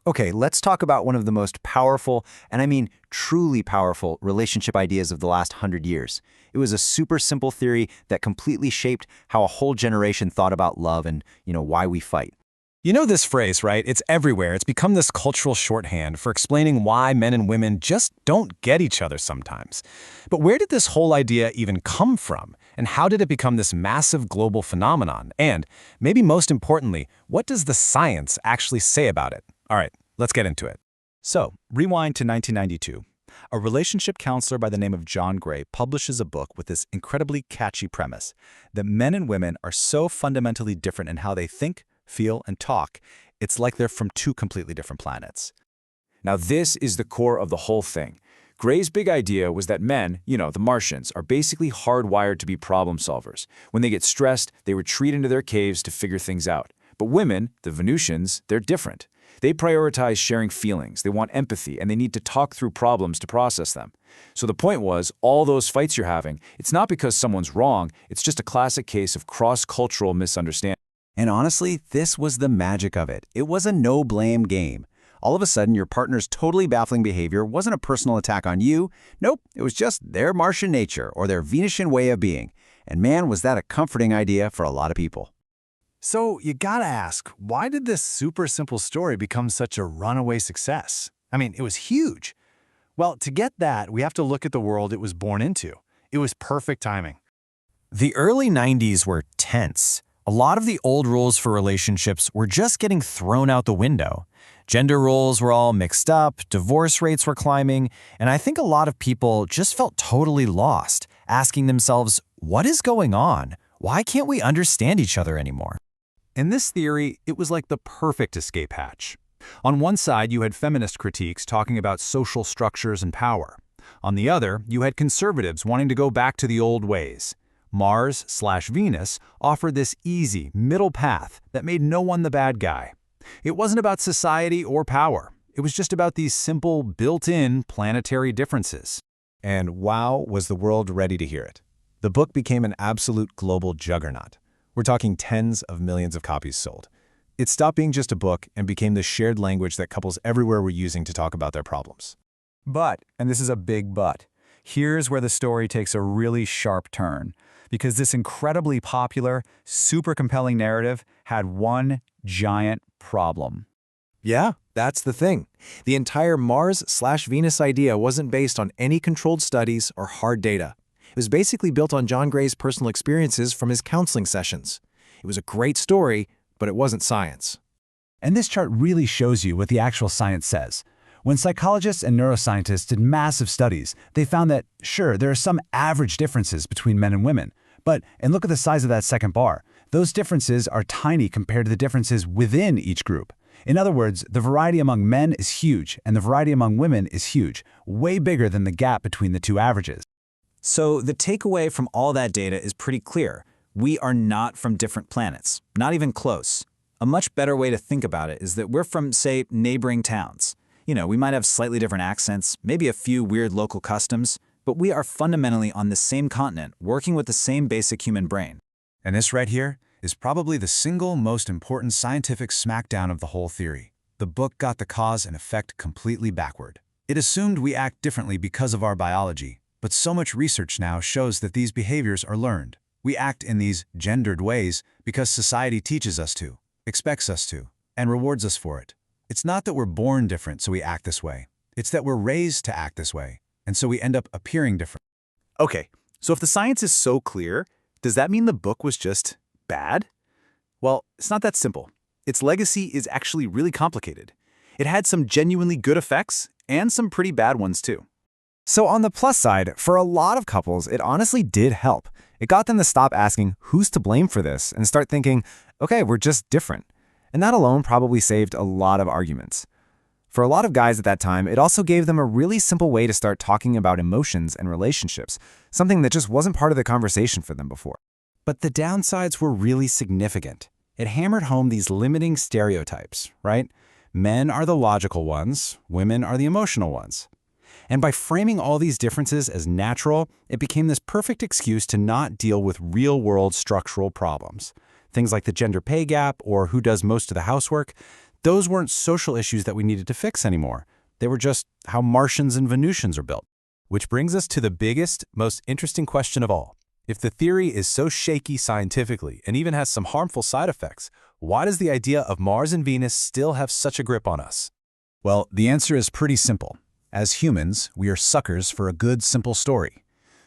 Okay, let's talk about one of the most powerful, and I mean truly powerful, relationship ideas of the last 100 years. It was a super simple theory that completely shaped how a whole generation thought about love and, why we fight. You know this phrase, right? It's everywhere. It's become this cultural shorthand for explaining why men and women just don't get each other sometimes. But where did this whole idea even come from? And how did it become this massive global phenomenon? And, maybe most importantly, what does the science actually say about it? All right, let's get into it. So, rewind to 1992. A relationship counselor by the name of John Gray publishes a book with this incredibly catchy premise that men and women are so fundamentally different in how they think, feel, and talk, it's like they're from two completely different planets. Now this is the core of the whole thing. Gray's big idea was that men, the Martians, are basically hardwired to be problem solvers. When they get stressed, they retreat into their caves to figure things out. But women, the Venusians, they're different. They prioritize sharing feelings, they want empathy, and they need to talk through problems to process them. So the point was, all those fights you're having, it's not because someone's wrong, it's just a classic case of cross-cultural misunderstanding. And honestly, this was the magic of it. It was a no-blame game. All of a sudden, your partner's totally baffling behavior wasn't a personal attack on you. Nope, it was just their Martian nature or their Venusian way of being. And man, was that a comforting idea for a lot of people. So you gotta ask, why did this super simple story become such a runaway success? I mean, it was huge. Well, to get that, we have to look at the world it was born into. It was perfect timing. The early 90s were tense. A lot of the old rules for relationships were just getting thrown out the window. Gender roles were all mixed up, divorce rates were climbing, and I think a lot of people just felt totally lost, asking themselves, what is going on? Why can't we understand each other anymore? In this theory, it was like the perfect escape hatch. On one side, you had feminist critiques talking about social structures and power. On the other, you had conservatives wanting to go back to the old ways. Mars/Venus offered this easy, middle path that made no one the bad guy. It wasn't about society or power. It was just about these simple, built-in planetary differences. And wow, was the world ready to hear it. The book became an absolute global juggernaut. We're talking tens of millions of copies sold. It stopped being just a book and became the shared language that couples everywhere were using to talk about their problems. But, and this is a big but, here's where the story takes a really sharp turn. Because this incredibly popular, super compelling narrative had one giant problem. Yeah, that's the thing. The entire Mars/Venus idea wasn't based on any controlled studies or hard data. It was basically built on John Gray's personal experiences from his counseling sessions. It was a great story, but it wasn't science. And this chart really shows you what the actual science says. When psychologists and neuroscientists did massive studies, they found that, sure, there are some average differences between men and women, and look at the size of that second bar. Those differences are tiny compared to the differences within each group. In other words, the variety among men is huge, and the variety among women is huge, way bigger than the gap between the two averages. So the takeaway from all that data is pretty clear. We are not from different planets, not even close. A much better way to think about it is that we're from, say, neighboring towns. We might have slightly different accents, maybe a few weird local customs, but we are fundamentally on the same continent, working with the same basic human brain. And this right here is probably the single most important scientific smackdown of the whole theory. The book got the cause and effect completely backward. It assumed we act differently because of our biology, but so much research now shows that these behaviors are learned. We act in these gendered ways because society teaches us to, expects us to, and rewards us for it. It's not that we're born different so we act this way. It's that we're raised to act this way, and so we end up appearing different. Okay, so if the science is so clear, does that mean the book was just bad? Well, it's not that simple. Its legacy is actually really complicated. It had some genuinely good effects and some pretty bad ones too. So on the plus side, for a lot of couples, it honestly did help. It got them to stop asking who's to blame for this and start thinking, okay, we're just different. And that alone probably saved a lot of arguments. For a lot of guys at that time, it also gave them a really simple way to start talking about emotions and relationships, something that just wasn't part of the conversation for them before. But the downsides were really significant. It hammered home these limiting stereotypes, right? Men are the logical ones, women are the emotional ones. And by framing all these differences as natural, it became this perfect excuse to not deal with real-world structural problems. Things like the gender pay gap or who does most of the housework, Those weren't social issues that we needed to fix anymore. They were just how Martians and Venusians are built. Which brings us to the biggest, most interesting question of all. If the theory is so shaky scientifically and even has some harmful side effects, why does the idea of Mars and Venus still have such a grip on us? Well, the answer is pretty simple. As humans, we are suckers for a good, simple story.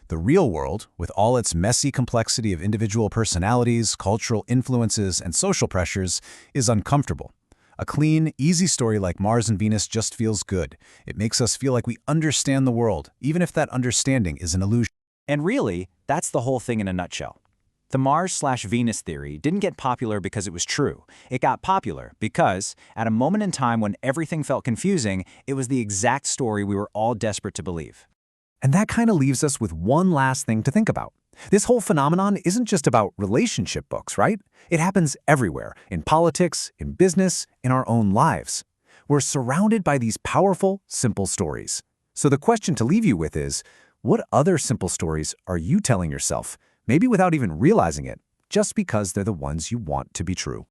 The real world, with all its messy complexity of individual personalities, cultural influences, and social pressures, is uncomfortable. A clean, easy story like Mars and Venus just feels good. It makes us feel like we understand the world, even if that understanding is an illusion. And really, that's the whole thing in a nutshell. The Mars/Venus theory didn't get popular because it was true. It got popular because, at a moment in time when everything felt confusing, it was the exact story we were all desperate to believe. And that kind of leaves us with one last thing to think about. This whole phenomenon isn't just about relationship books, right? It happens everywhere, in politics, in business, in our own lives. We're surrounded by these powerful, simple stories. So the question to leave you with is, what other simple stories are you telling yourself, maybe without even realizing it, just because they're the ones you want to be true?